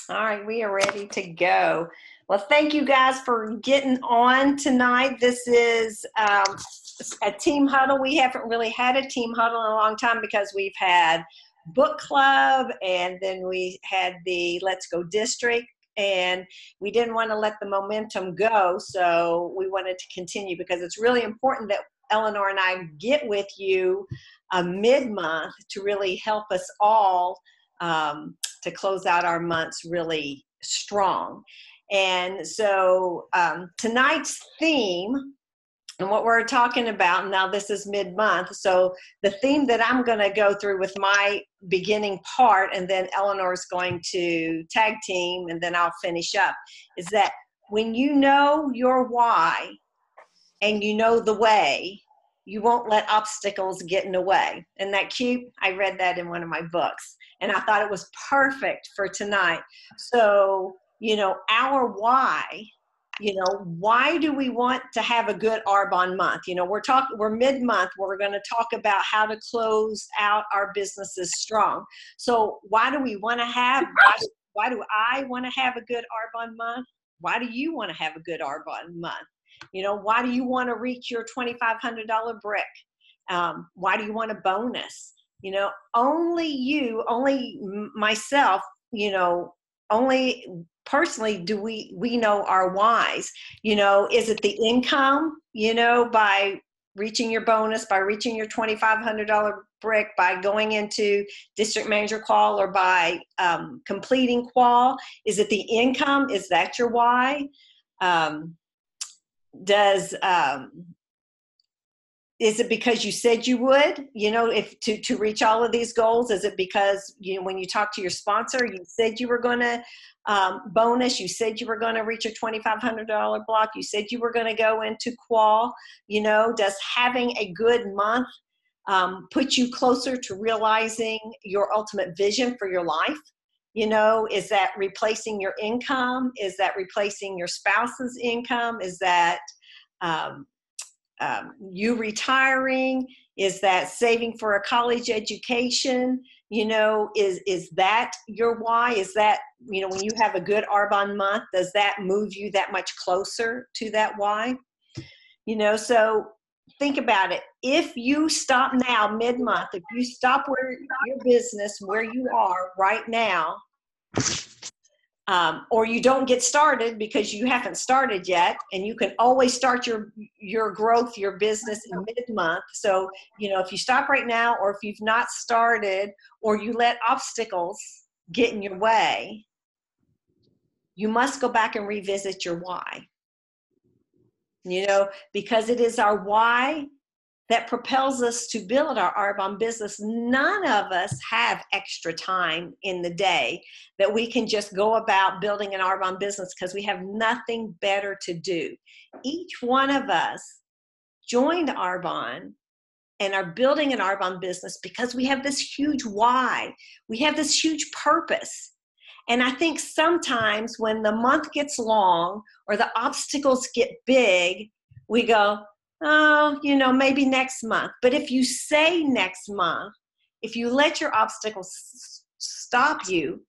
All right, we are ready to go. Well, thank you guys for getting on tonight. This is a team huddle. We haven't really had a team huddle in a long time because we've had book club and then we had the Let's Go District, and we didn't want to let the momentum go, so we wanted to continue because it's really important that Eleanor and I get with you mid-month to really help us all to close out our months really strong. And so tonight's theme and what we're talking about, now this is mid-month, so the theme that I'm going to go through with my beginning part, and then Eleanor's going to tag team, and then I'll finish up, is that when you know your why and you know the way, you won't let obstacles get in the way. Isn't that cute? I read that in one of my books, and I thought it was perfect for tonight. So, our why, why do we want to have a good Arbonne month? We're mid-month. We're going to talk about how to close out our businesses strong. So why do we want to have, why do I want to have a good Arbonne month? Why do you want to have a good Arbonne month? Why do you want to reach your $2,500 brick? Why do you want a bonus? Only myself, only personally do we know our whys. Is it the income, by reaching your bonus, by reaching your $2,500 brick, by going into district manager qual, or by completing qual? Is it the income? Is that your why? Is it because you said you would, if to reach all of these goals? Is it because, when you talk to your sponsor, you said you were going to bonus, you said you were going to reach a $2,500 block, you said you were going to go into qual? Does having a good month put you closer to realizing your ultimate vision for your life? Is that replacing your income? Is that replacing your spouse's income? Is that you retiring? Is that saving for a college education? Is that your why? Is that, when you have a good Arbonne month, does that move you that much closer to that why? So think about it. If you stop now, mid-month, if you stop your business where you are right now, or you don't get started because you haven't started yet, and you can always start your growth, your business in mid-month. So, if you stop right now, or if you've not started, or you let obstacles get in your way, you must go back and revisit your why. Because it is our why that propels us to build our Arbonne business. None of us have extra time in the day that we can just go about building an Arbonne business because we have nothing better to do. Each one of us joined Arbonne and are building an Arbonne business because we have this huge why. We have this huge purpose. And I think sometimes when the month gets long or the obstacles get big, we go, oh, maybe next month. But if you say next month, if you let your obstacles stop you,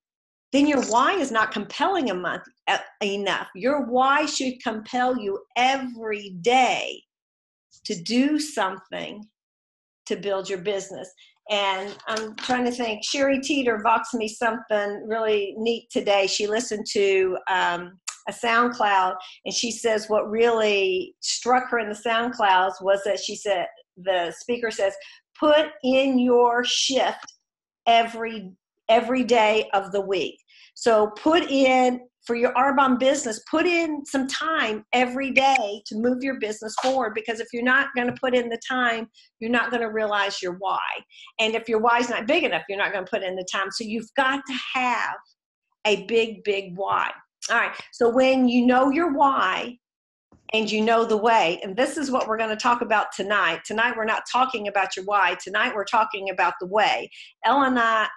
then your why is not compelling enough. Your why should compel you every day to do something to build your business. And I'm trying to think, Sherry Teeter voxed me something really neat today. She listened to a SoundCloud, and she says what really struck her in the SoundClouds was that she said, the speaker says, put in your shift every day of the week. So put in, for your Arbonne business, put in some time every day to move your business forward, because if you're not going to put in the time, you're not going to realize your why. And if your why is not big enough, you're not going to put in the time. So you've got to have a big, big why. All right, so when you know your why and you know the way, and this is what we're going to talk about tonight. Tonight we're not talking about your why. Tonight we're talking about the way. Eleanor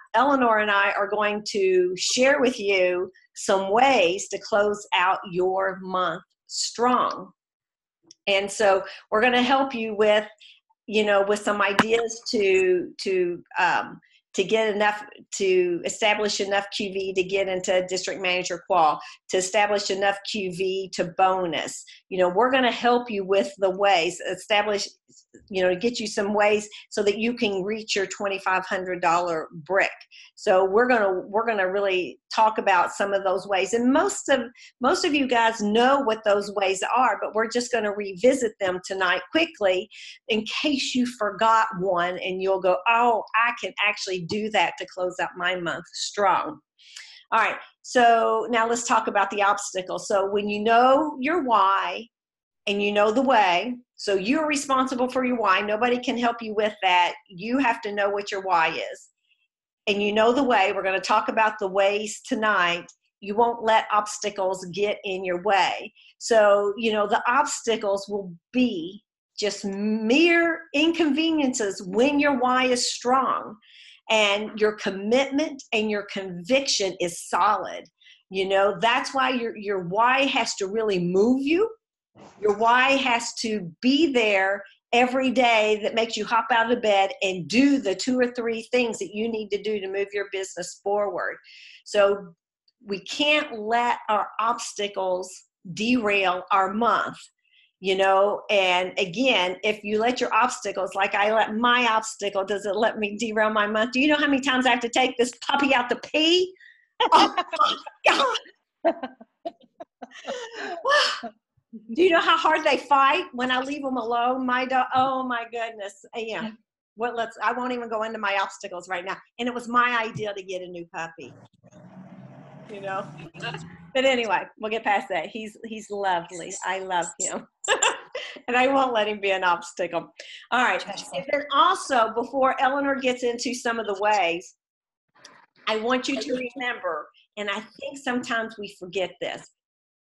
and I are going to share with you some ways to close out your month strong. And so we're going to help you with, with some ideas to to get enough, to establish enough QV to get into district manager qual, to establish enough QV to bonus. We're going to help you with the ways, establish, to get you some ways so that you can reach your $2,500 brick. So we're going to really talk about some of those ways. And most of you guys know what those ways are, but we're just going to revisit them tonight quickly in case you forgot one and you'll go, oh, I can actually do that to close out my month strong. All right, so now let's talk about the obstacles. So when you know your why and you know the way, so you're responsible for your why. Nobody can help you with that. You have to know what your why is. And you know the way. We're going to talk about the ways tonight. You won't let obstacles get in your way. So, the obstacles will be just mere inconveniences when your why is strong and your commitment and your conviction is solid. That's why your why has to really move you. Your why has to be there every day that makes you hop out of bed and do the 2 or 3 things that you need to do to move your business forward. So we can't let our obstacles derail our month. And again, if you let your obstacles, like I let my obstacle, does it let me derail my month? Do you know how many times I have to take this puppy out to pee? Oh my God. Do you know how hard they fight when I leave them alone? My dog, oh my goodness. Yeah. I won't even go into my obstacles right now. And it was my idea to get a new puppy. But anyway, we'll get past that. He's lovely. I love him. And I won't let him be an obstacle. All right. And then also, before Eleanor gets into some of the ways, I want you to remember, and I think sometimes we forget this,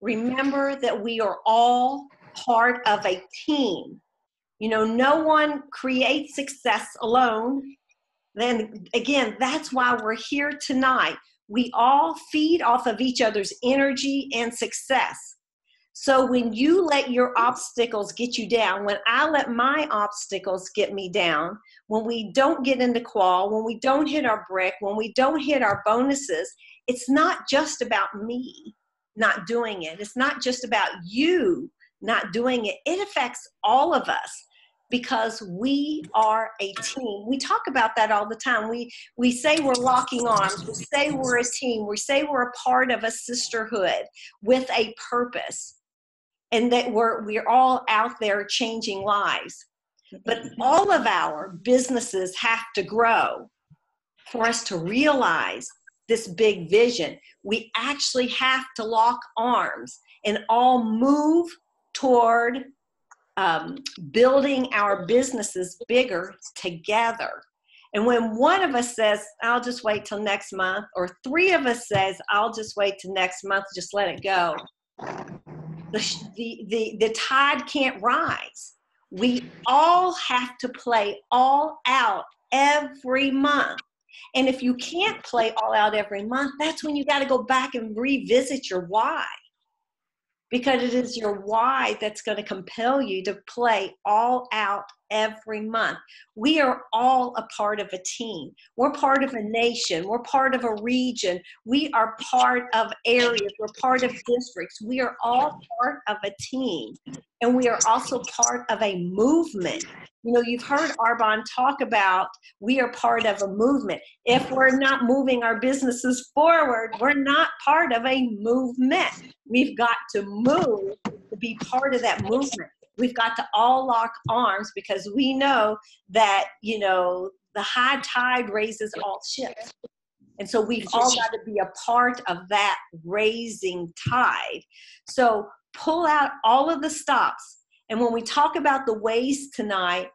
remember that we are all part of a team. No one creates success alone. Then again, that's why we're here tonight. We all feed off of each other's energy and success. So when you let your obstacles get you down, when I let my obstacles get me down, when we don't get into qual, when we don't hit our brick, when we don't hit our bonuses, it's not just about me not doing it. It's not just about you not doing it. It affects all of us because we are a team. We talk about that all the time. We say we're locking arms. We say we're a team. We say we're a part of a sisterhood with a purpose, and that we're all out there changing lives. But all of our businesses have to grow for us to realize this big vision. We actually have to lock arms and all move toward building our businesses bigger together. And when one of us says, I'll just wait till next month, or 3 of us says, I'll just wait till next month, just let it go, the tide can't rise. We all have to play all out every month. And if you can't play all out every month, that's when you got to go back and revisit your why. Because it is your why that's going to compel you to play all out every month. We are all a part of a team. We're part of a nation. We're part of a region. We are part of areas. We're part of districts. We are all part of a team. And we are also part of a movement. You've heard Arbonne talk about we are part of a movement. If we're not moving our businesses forward, we're not part of a movement. We've got to move to be part of that movement. We've got to all lock arms because we know that, the high tide raises all ships. And so we've all got to be a part of that raising tide. So pull out all of the stops. And when we talk about the ways tonight,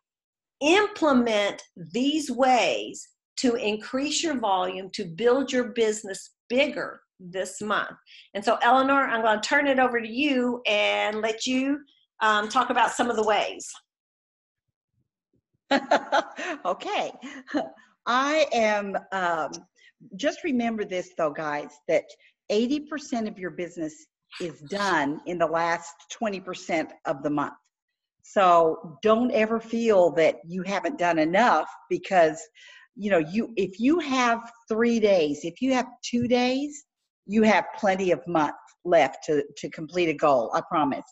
implement these ways to increase your volume, to build your business bigger this month. And so, Eleanor, I'm going to turn it over to you and let you talk about some of the ways. Okay. I am, just remember this though, guys, that 80% of your business is done in the last 20% of the month. So don't ever feel that you haven't done enough, because if you have 3 days, if you have 2 days, you have plenty of month left to complete a goal, I promise.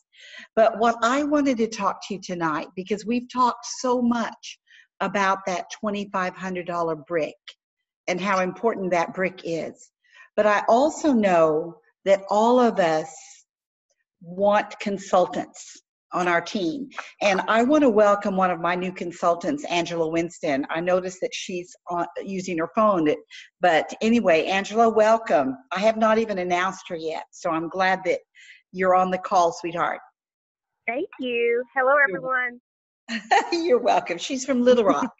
But what I wanted to talk to you tonight, because we've talked so much about that $2,500 brick and how important that brick is. But I also know that all of us want consultants on our team. And I want to welcome one of my new consultants, Angela Winston. I noticed that she's using her phone. But anyway, Angela, welcome. I have not even announced her yet, so I'm glad that you're on the call, sweetheart. Thank you. Hello, everyone. You're welcome. She's from Little Rock.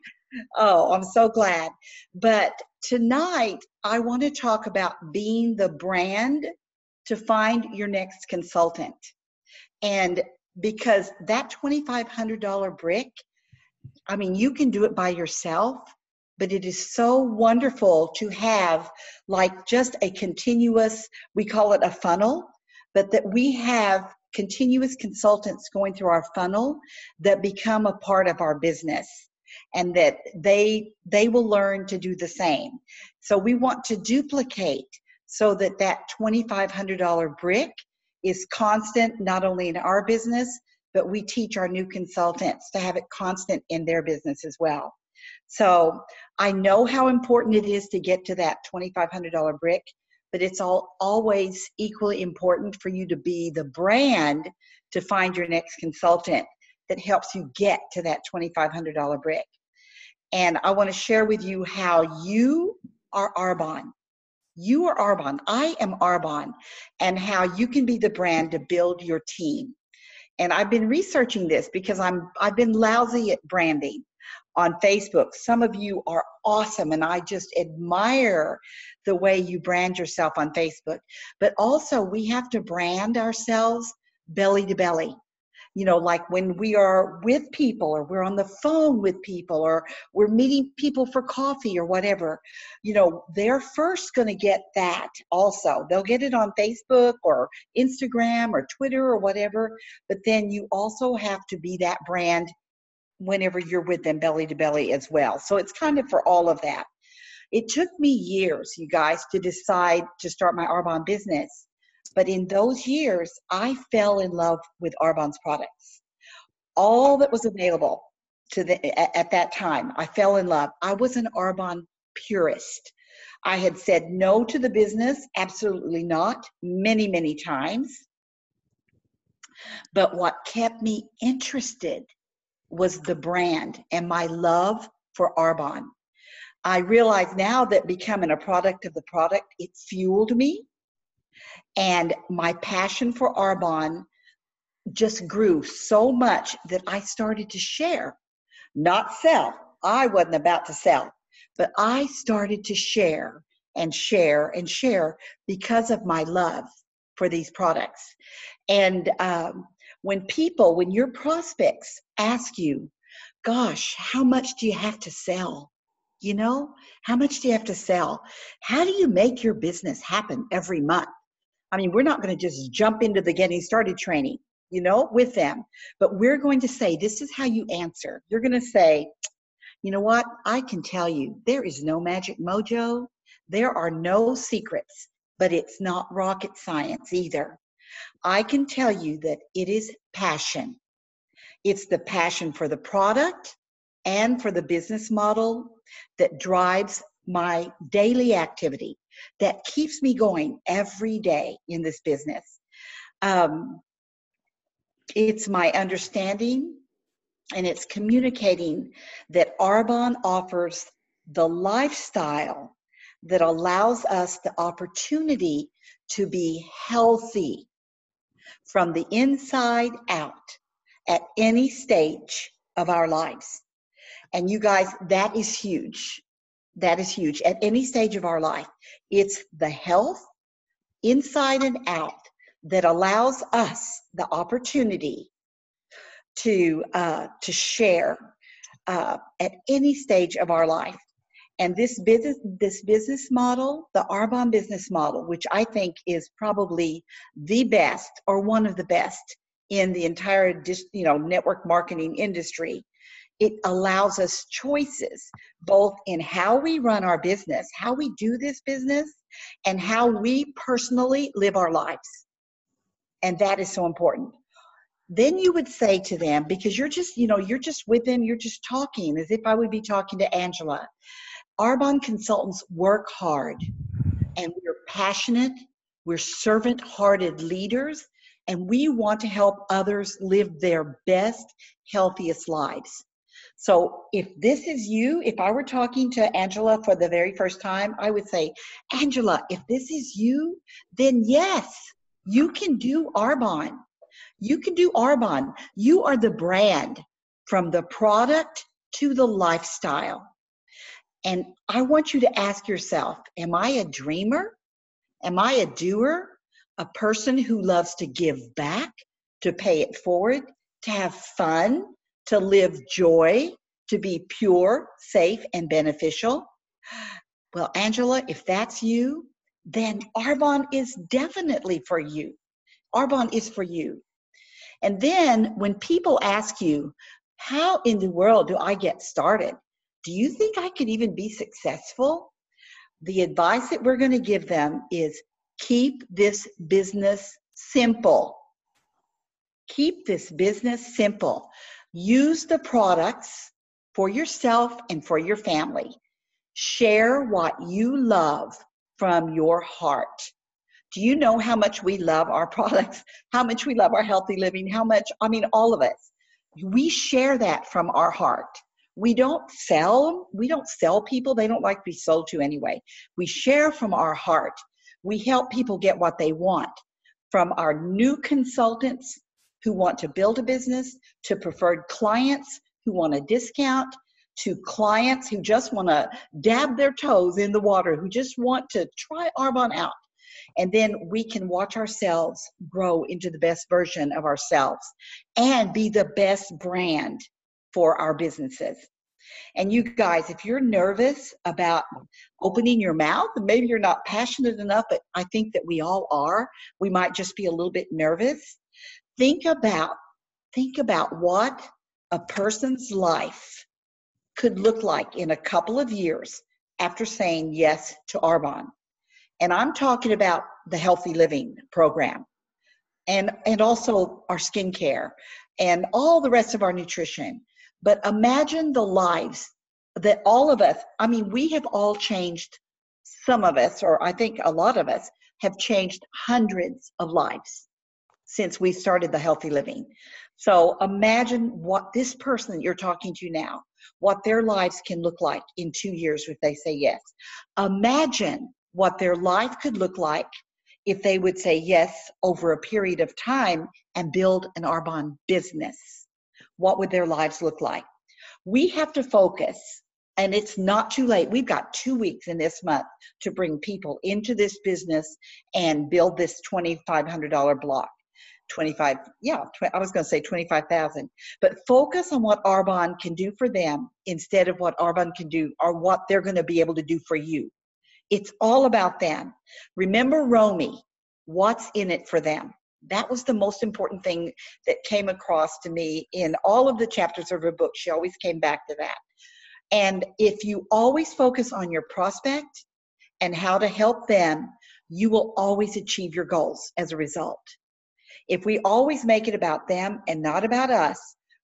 Oh, I'm so glad. But tonight, I want to talk about being the brand to find your next consultant. And because that $2,500 brick, I mean, you can do it by yourself, but it is so wonderful to have like just a continuous, we call it a funnel, but that we have continuous consultants going through our funnel that become a part of our business, and that they will learn to do the same. So we want to duplicate so that that $2,500 brick is constant, not only in our business, but we teach our new consultants to have it constant in their business as well. So I know how important it is to get to that $2,500 brick, but it's always equally important for you to be the brand to find your next consultant that helps you get to that $2,500 brick. And I want to share with you how you are Arbonne. You are Arbonne. I am Arbonne, and how you can be the brand to build your team. And I've been researching this because I've been lousy at branding on Facebook. Some of you are awesome, and I just admire the way you brand yourself on Facebook. But also, we have to brand ourselves belly to belly. Like when we are with people, or we're on the phone with people, or we're meeting people for coffee or whatever, they're first going to get that also. They'll get it on Facebook or Instagram or Twitter or whatever, but then you also have to be that brand whenever you're with them belly to belly as well. So it's kind of for all of that. It took me years, you guys, to decide to start my Arbonne business. But in those years, I fell in love with Arbonne's products. All that was available at that time, I fell in love. I was an Arbonne purist. I had said no to the business, absolutely not, many, many times. But what kept me interested was the brand and my love for Arbonne. I realize now that becoming a product of the product, it fueled me. And my passion for Arbonne just grew so much that I started to share, not sell. I wasn't about to sell, but I started to share and share and share because of my love for these products. And when your prospects ask you, gosh, how much do you have to sell? How much do you have to sell? How do you make your business happen every month? I mean, we're not going to just jump into the getting started training, with them, but we're going to say, this is how you answer. You're going to say, you know what? I can tell you, there is no magic mojo. There are no secrets, but it's not rocket science either. I can tell you that it is passion. It's the passion for the product and for the business model that drives my daily activity, that keeps me going every day in this business. It's my understanding, and it's communicating that Arbonne offers the lifestyle that allows us the opportunity to be healthy from the inside out at any stage of our lives. And you guys, that is huge. That is huge. At any stage of our life, it's the health inside and out that allows us the opportunity to share at any stage of our life. And this business model, the Arbonne business model, which I think is probably the best or one of the best in the entire network marketing industry, it allows us choices, both in how we run our business, how we do this business, and how we personally live our lives. And that is so important. Then you would say to them, because you're just, you're just with them, you're just talking as if I would be talking to Angela. Arbonne consultants work hard, and we're passionate, we're servant-hearted leaders, and we want to help others live their best, healthiest lives. So if this is you, if I were talking to Angela for the very first time, I would say, Angela, if this is you, then yes, you can do Arbonne. You can do Arbonne. You are the brand, from the product to the lifestyle. And I want you to ask yourself, am I a dreamer? Am I a doer? A person who loves to give back, to pay it forward, to have fun, to live joy, to be pure, safe, and beneficial? Well, Angela, if that's you, then Arbonne is definitely for you. Arbonne is for you. And then when people ask you, how in the world do I get started? Do you think I could even be successful? The advice that we're going to give them is keep this business simple. Keep this business simple. Use the products for yourself and for your family. Share what you love from your heart. Do you know how much we love our products? How much we love our healthy living? How much, all of us. We share that from our heart. We don't sell people. They don't like to be sold to anyway. We share from our heart. We help people get what they want, from our new consultants who want to build a business, to preferred clients who want a discount, to clients who just want to dab their toes in the water, who just want to try Arbonne out. And then we can watch ourselves grow into the best version of ourselves and be the best brand for our businesses. And you guys, if you're nervous about opening your mouth, maybe you're not passionate enough, but I think that we all are. We might just be a little bit nervous. Think about what a person's life could look like in a couple of years after saying yes to Arbonne. And I'm talking about the healthy living program and also our skincare and all the rest of our nutrition. But imagine the lives that all of us, we have all changed. Some of us, or I think a lot of us, have changed hundreds of lives since we started the healthy living. So imagine what this person that you're talking to now, what their lives can look like in 2 years if they say yes. Imagine what their life could look like if they would say yes over a period of time and build an Arbonne business. What would their lives look like? We have to focus, and it's not too late. We've got 2 weeks in this month to bring people into this business and build this $2,500 block. I was going to say 25,000, but focus on what Arbonne can do for them instead of what Arbonne can do or what they're going to be able to do for you. It's all about them. Remember Romy, what's in it for them? That was the most important thing that came across to me in all of the chapters of her book. She always came back to that. And if you always focus on your prospect and how to help them, you will always achieve your goals as a result. If we always make it about them and not about us,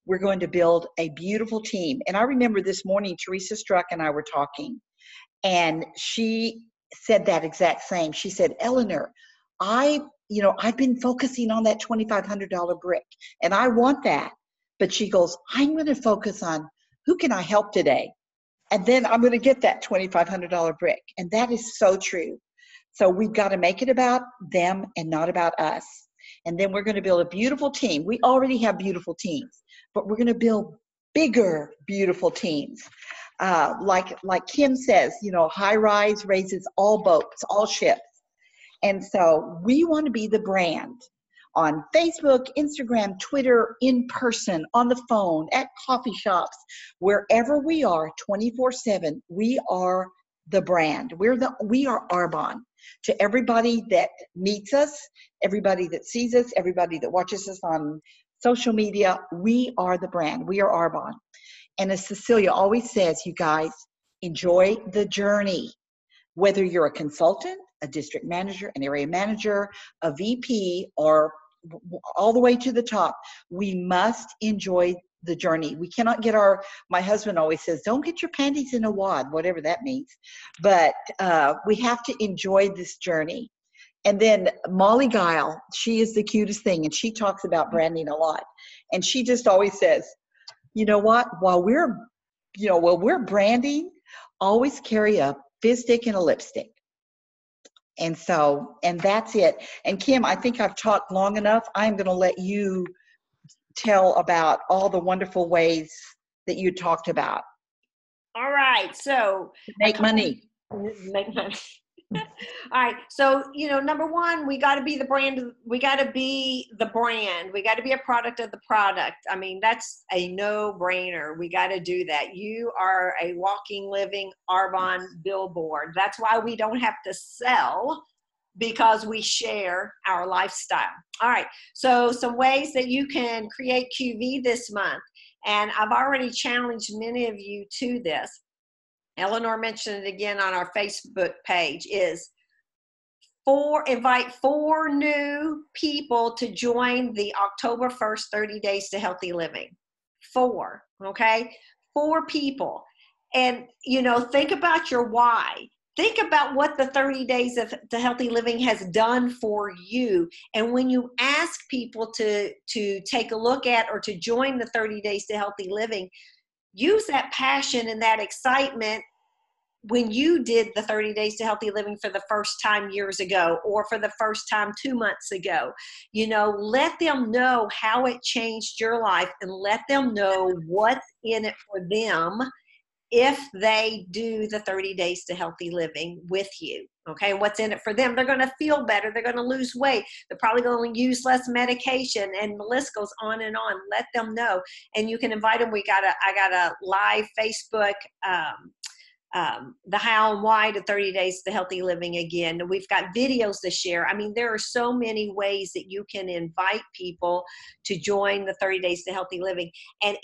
we're going to build a beautiful team. And I remember this morning, Teresa Struck and I were talking, and she said that exact same. She said, Eleanor, I've been focusing on that $2,500 brick, and I want that. But she goes, I'm going to focus on who can I help today? And then I'm going to get that $2,500 brick. And that is so true. So we've got to make it about them and not about us. And then we're going to build a beautiful team. We already have beautiful teams, but we're going to build bigger, beautiful teams. Like Kim says, high rise raises all boats, all ships. And so we want to be the brand on Facebook, Instagram, Twitter, in person, on the phone, at coffee shops, wherever we are 24/7, we are the brand. We are Arbonne. To everybody that meets us, everybody that sees us, everybody that watches us on social media, we are the brand. We are Arbonne. And as Cecilia always says, you guys, enjoy the journey. Whether you're a consultant, a district manager, an area manager, a VP, or all the way to the top, we must enjoy the journey. We cannot get my husband always says, don't get your panties in a wad, whatever that means. But we have to enjoy this journey. And then Molly Guile, she is the cutest thing, and she talks about branding a lot. And she just always says, you know what, while we're branding, always carry a fizz stick and a lipstick. And that's it. And Kim, I think I've talked long enough. I'm going to let you tell about all the wonderful ways that you talked about. All right. So Make money. Make money. All right. So, number one, we got to be the brand. We got to be the brand. We got to be a product of the product. I mean, that's a no-brainer. We got to do that. You are a walking, living Arbonne billboard. That's why we don't have to sell, because we share our lifestyle. All right. So some ways that you can create QV this month. And I've already challenged many of you to this. Eleanor mentioned it again on our Facebook page, is invite 4 new people to join the October 1st 30 Days to Healthy Living. 4, okay? 4 people. And, think about your why. Think about what the 30 Days to Healthy Living has done for you. And when you ask people to take a look at or to join the 30 Days to Healthy Living, use that passion and that excitement when you did the 30 Days to Healthy Living for the first time years ago, or for the first time 2 months ago. Let them know how it changed your life, and let them know what's in it for them if they do the 30 Days to Healthy Living with you. Okay, what's in it for them? They're going to feel better. They're going to lose weight. They're probably going to use less medication, and the list goes on and on. Let them know, and you can invite them. I got a live Facebook, the how and why to 30 Days to Healthy Living again. We've got videos to share. I mean, there are so many ways that you can invite people to join the 30 Days to Healthy Living, and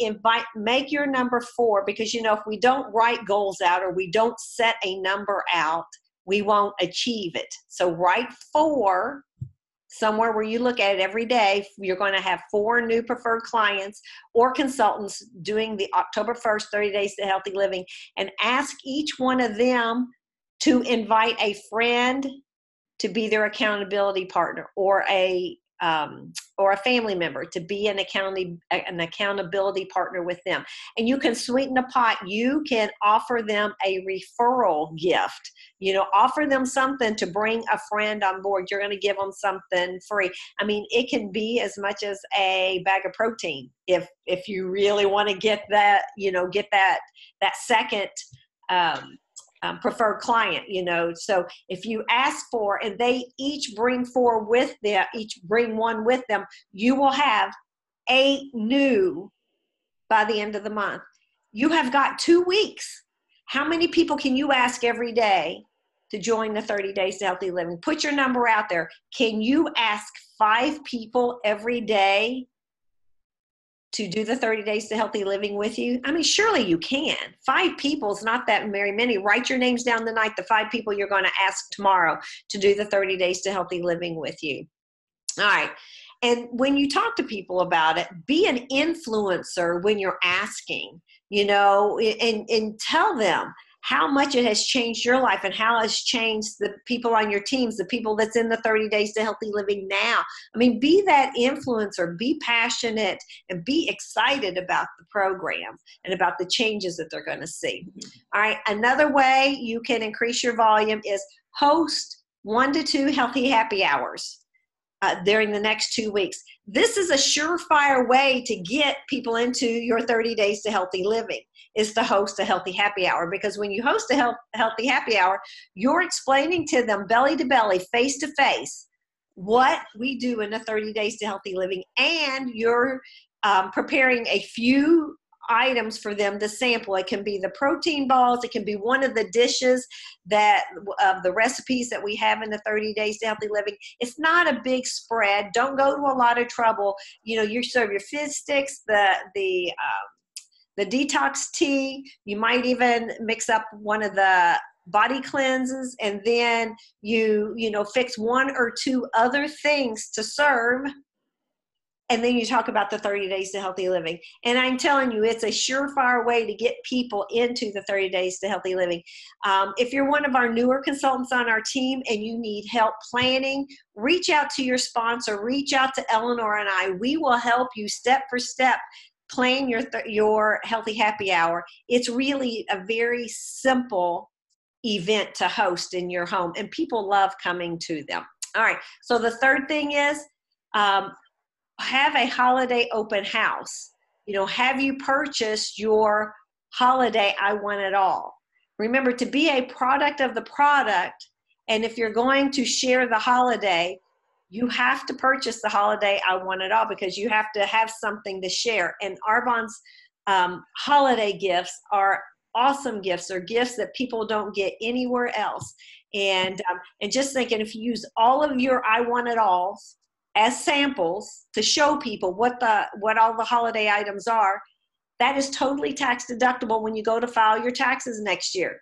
make your number 4, because, if we don't write goals out, or we don't set a number out, we won't achieve it. So write 4 somewhere where you look at it every day. You're going to have 4 new preferred clients or consultants doing the October 1st 30 Days to Healthy Living, and ask each one of them to invite a friend to be their accountability partner, or a family member to be an accountability partner with them. And you can sweeten the pot. You can offer them a referral gift. Offer them something to bring a friend on board. You're going to give them something free. I mean, it can be as much as a bag of protein if you really want to get that, get that second preferred client, So if you ask for, and they each bring 4 with them, each bring 1 with them, you will have 8 new by the end of the month. You have got 2 weeks. How many people can you ask every day to join the 30 Days to Healthy Living? Put your number out there. Can you ask 5 people every day to do the 30 Days to Healthy Living with you? I mean, surely you can. 5 people is not that very many. Write your names down tonight, the 5 people you're going to ask tomorrow to do the 30 Days to Healthy Living with you. All right. And when you talk to people about it, be an influencer when you're asking, and tell them how much it has changed your life, and how it's changed the people on your teams, the people that's in the 30 Days to Healthy Living now. I mean, be that influencer, be passionate, and be excited about the program and about the changes that they're going to see. All right. Another way you can increase your volume is host 1 to 2 healthy happy hours during the next 2 weeks. This is a surefire way to get people into your 30 Days to Healthy Living, is to host a healthy happy hour. Because when you host a healthy happy hour, you're explaining to them belly to belly, face to face, what we do in the 30 Days to Healthy Living, and you're preparing a few items for them to sample. It can be the protein balls. It can be one of the dishes of the recipes that we have in the 30 Days to Healthy Living. It's not a big spread. Don't go to a lot of trouble. You serve your fizz sticks, the the detox tea. You might even mix up one of the body cleanses, and then you fix one or two other things to serve. And then you talk about the 30 days to healthy living. And I'm telling you, it's a surefire way to get people into the 30 days to healthy living. If you're one of our newer consultants on our team and you need help planning, reach out to your sponsor, reach out to Eleanor and I. We will help you step for step plan your healthy happy hour. It's really a very simple event to host in your home, and people love coming to them. All right. So the third thing is, have a holiday open house. Have you purchased your holiday I Want It All? Remember, to be a product of the product, and if you're going to share the holiday, you have to purchase the holiday I Want It All, because you have to have something to share. And Arbonne's holiday gifts are awesome gifts, or gifts that people don't get anywhere else. And just thinking, if you use all of your I Want It Alls as samples to show people what all the holiday items are, that is totally tax deductible when you go to file your taxes next year.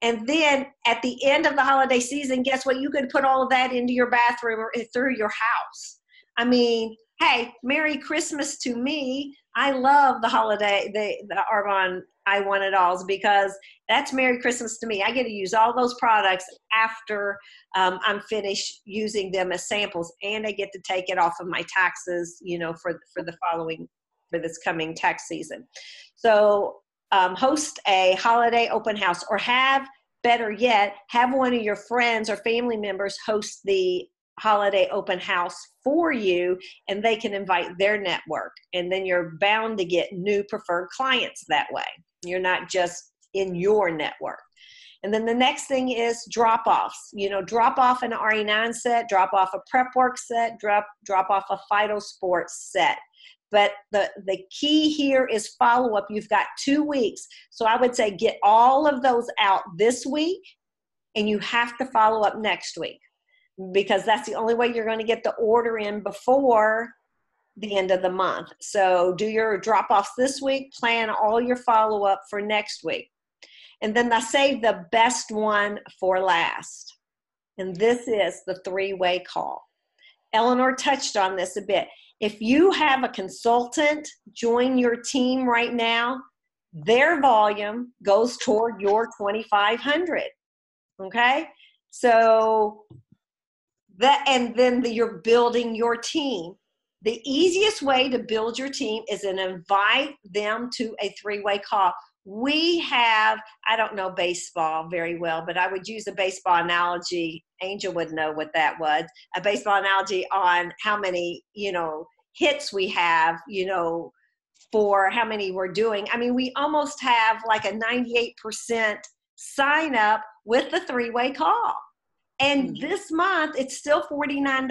And then at the end of the holiday season, guess what? You can put all of that into your bathroom or through your house. I mean, hey, Merry Christmas to me. I love the holiday, the Arbonne I Want It Alls, because that's Merry Christmas to me. I get to use all those products after I'm finished using them as samples, and I get to take it off of my taxes, for this coming tax season. So host a holiday open house, or better yet, have one of your friends or family members host the holiday open house for you, and they can invite their network. And then you're bound to get new preferred clients that way. You're not just in your network. And then the next thing is drop-offs. Drop off an RE9 set, drop off a prep work set, drop off a Phyto Sports set. But the key here is follow-up. You've got 2 weeks. So I would say get all of those out this week, and you have to follow up next week, because that's the only way you're going to get the order in before the end of the month. So do your drop-offs this week, plan all your follow-up for next week. And then I save the best one for last. And this is the 3-way call. Eleanor touched on this a bit. If you have a consultant join your team right now, their volume goes toward your 2,500. Okay? So you're building your team. The easiest way to build your team is to invite them to a 3-way call. I don't know baseball very well, but I would use a baseball analogy. Angel would know what that was. A baseball analogy on how many, hits we have, for how many we're doing. I mean, we almost have like a 98% sign up with the 3-way call. And this month, it's still $49.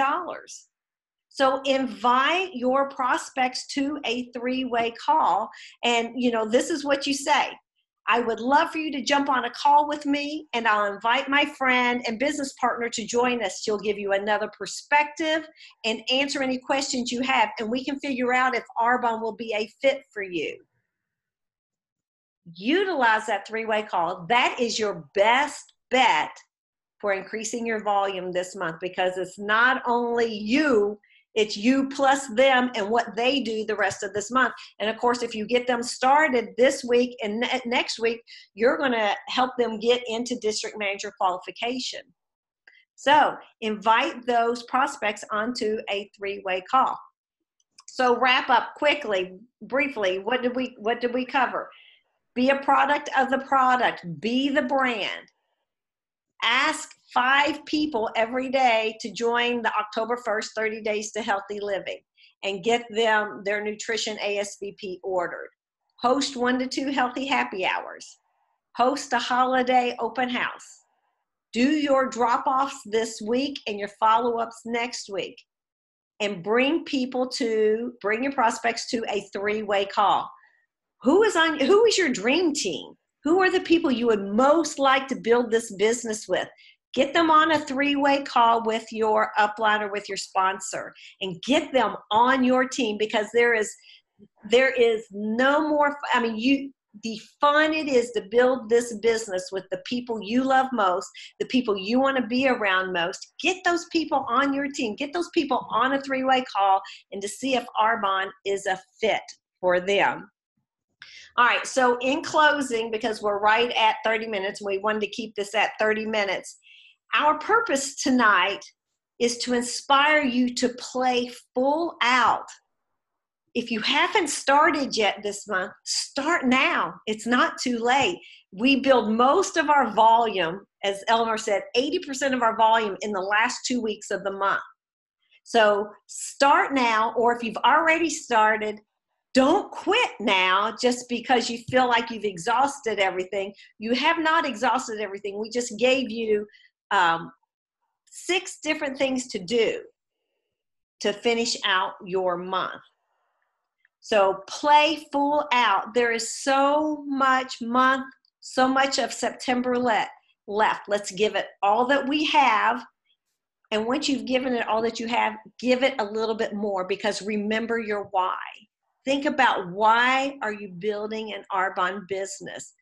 So invite your prospects to a 3-way call. And, this is what you say. I would love for you to jump on a call with me, and I'll invite my friend and business partner to join us. She'll give you another perspective and answer any questions you have, and we can figure out if Arbonne will be a fit for you. Utilize that 3-way call. That is your best bet for increasing your volume this month, because it's not only you, it's you plus them and what they do the rest of this month. And of course, if you get them started this week and next week, you're going to help them get into district manager qualification. So invite those prospects onto a 3-way call. So wrap up quickly, briefly. What did we cover? Be a product of the product. Be the brand. Ask 5 people every day to join the October 1st 30 Days to Healthy Living and get them their nutrition ASVP ordered. Host 1 to 2 healthy happy hours. Host a holiday open house. Do your drop-offs this week and your follow-ups next week. And bring your prospects to a 3-way call. Who is your dream team? Who are the people you would most like to build this business with? Get them on a 3-way call with your upline or with your sponsor, and get them on your team, because there is There is no more, I mean, the fun it is to build this business with the people you love most, the people you want to be around most. Get those people on your team. Get those people on a three-way call and to see if Arbonne is a fit for them. All right, so in closing, because we're right at 30 minutes, and we wanted to keep this at 30 minutes, our purpose tonight is to inspire you to play full out. If you haven't started yet this month, start now. It's not too late. We build most of our volume, as Eleanor said, 80% of our volume in the last 2 weeks of the month. So start now, or if you've already started, don't quit now just because you feel like you've exhausted everything. You have not exhausted everything. We just gave you 6 different things to do to finish out your month. So play full out. There is so much of September left. Let's give it all that we have. And once you've given it all that you have, give it a little bit more, because remember your why. Think about, why are you building an Arbonne business?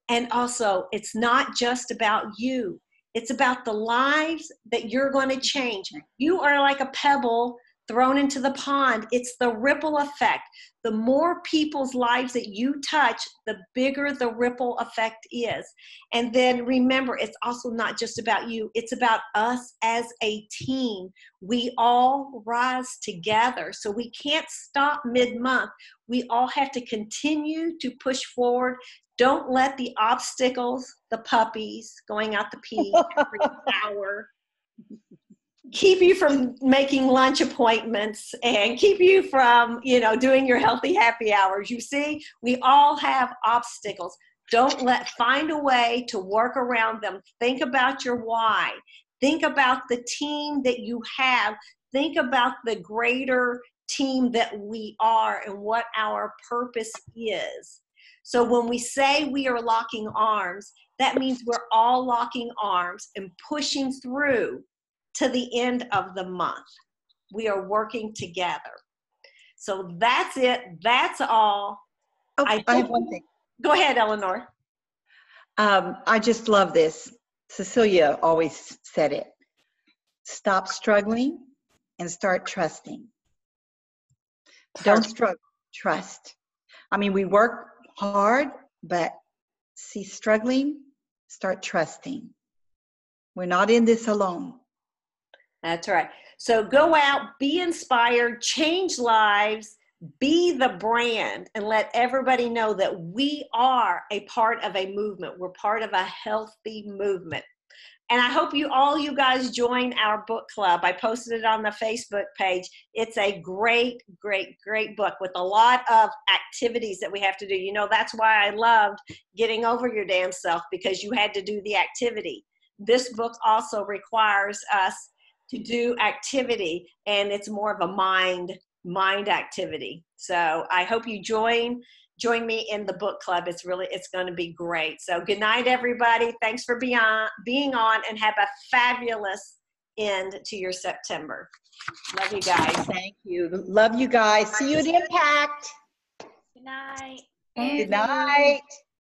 And also, it's not just about you. It's about the lives that you're going to change. You are like a pebble thrown into the pond. It's the ripple effect. The more people's lives that you touch, the bigger the ripple effect is. And then remember, it's also not just about you. It's about us as a team. We all rise together. So we can't stop mid-month. We all have to continue to push forward. Don't let the obstacles, the puppies going out to pee every hour, keep you from making lunch appointments and keep you from, doing your healthy happy hours. You see, we all have obstacles. Find a way to work around them. Think about your why. Think about the team that you have. Think about the greater team that we are and what our purpose is. So when we say we are locking arms, that means we're all locking arms and pushing through to the end of the month. We are working together. So that's it. That's all. Oh, I have one thing. Go ahead, Eleanor. I just love this. Cecilia always said it. Stop struggling and start trusting. Don't struggle, trust. I mean, we work hard, but see, struggling, start trusting. We're not in this alone. That's right. So go out, be inspired, change lives, be the brand, and let everybody know that we are a part of a movement. We're part of a healthy movement. And I hope you guys join our book club. I posted it on the Facebook page. It's a great, great, great book with a lot of activities that we have to do. That's why I loved Getting Over Your Damn Self, because you had to do the activity. This book also requires us to do activity, and it's more of a mind activity. So I hope you join me in the book club. It's going to be great. So good night, everybody. Thanks for being on, and have a fabulous end to your September. Love you guys. Thank you. Love you guys. See you at Impact. Good night. Good night.